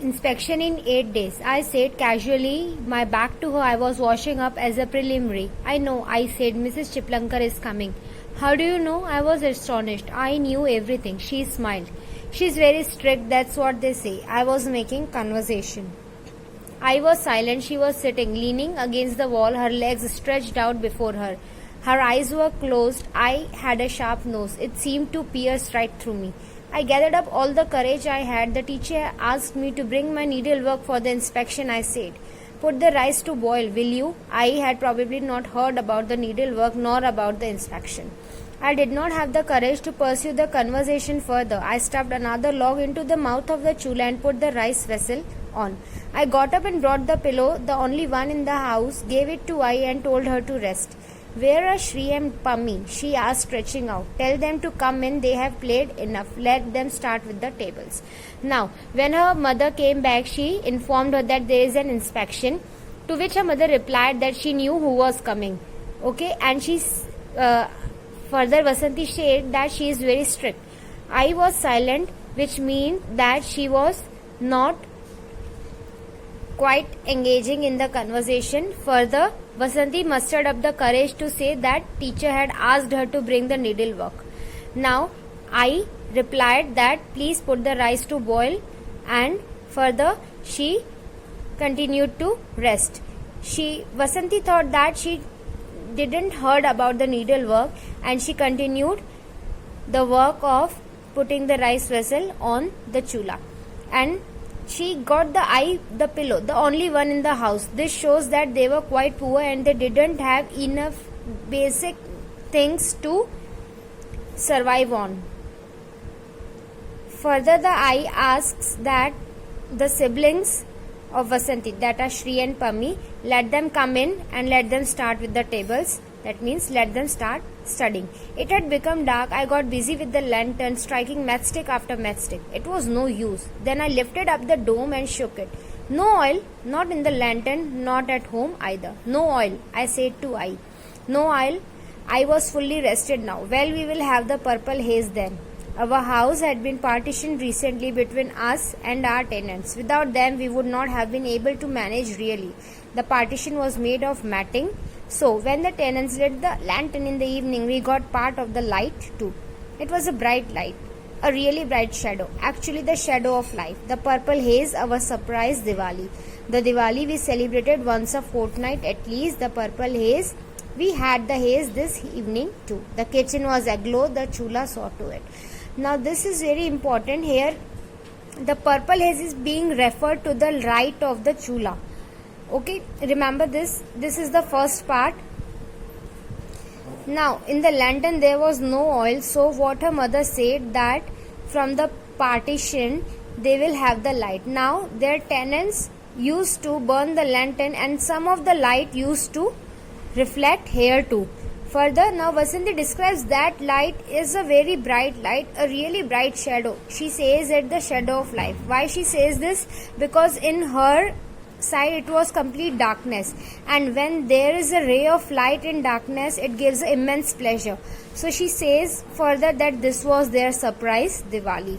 inspection in 8 days, I said casually, my back to her. I was washing up as a preliminary. I know, I said, Mrs. Chiplankar is coming. How do you know? I was astonished. I knew everything. She smiled. She's very strict, that's what they say. I was making conversation. I was silent. She was sitting, leaning against the wall, her legs stretched out before her. Her eyes were closed. I had a sharp nose. It seemed to pierce right through me. I gathered up all the courage I had. The teacher asked me to bring my needlework for the inspection. I said, put the rice to boil, will you? I had probably not heard about the needlework nor about the inspection. I did not have the courage to pursue the conversation further. I stuffed another log into the mouth of the chula and put the rice vessel on. I got up and brought the pillow, the only one in the house, gave it to Ai and told her to rest. Where are Shri and Pammi? She asked, stretching out. Tell them to come in. They have played enough. Let them start with the tables. Now, when her mother came back, she informed her that there is an inspection, to which her mother replied that she knew who was coming. Okay, and she further Vasanti said that she is very strict. I was silent, which means that she was not quite engaging in the conversation. Further, Vasanti mustered up the courage to say that teacher had asked her to bring the needlework. Now, I replied that please put the rice to boil, and further she continued to rest. Vasanti thought that she didn't heard about the needlework, and she continued the work of putting the rice vessel on the chula. And she got the pillow, the only one in the house. This shows that they were quite poor and they didn't have enough basic things to survive on. Further, the Ai asks that the siblings of Vasanti, that are Shri and Pammi, let them come in and let them start with the tables. That means let them start studying. It had become dark. I got busy with the lantern, striking matchstick after matchstick. It was no use. Then I lifted up the dome and shook it. No oil, not in the lantern, not at home either. No oil, I said to Ai. No oil. I was fully rested now. Well, we will have the purple haze then. Our house had been partitioned recently between us and our tenants. Without them, we would not have been able to manage really. The partition was made of matting. So, when the tenants lit the lantern in the evening, we got part of the light too. It was a bright light, a really bright shadow, actually the shadow of life. The purple haze, our surprise Diwali. The Diwali we celebrated once a fortnight at least. The purple haze, we had the haze this evening too. The kitchen was aglow, the chula saw to it. Now, this is very important here. The purple haze is being referred to the right of the chula. Okay, remember this. This is the first part. Now, in the lantern there was no oil. So, what her mother said that from the partition they will have the light. Now, their tenants used to burn the lantern and some of the light used to reflect here too. Further, now Vasanti describes that light is a very bright light, a really bright shadow. She says it the shadow of life. Why she says this? Because in her side it was complete darkness, and when there is a ray of light in darkness, it gives immense pleasure. So she says further that this was their surprise Diwali.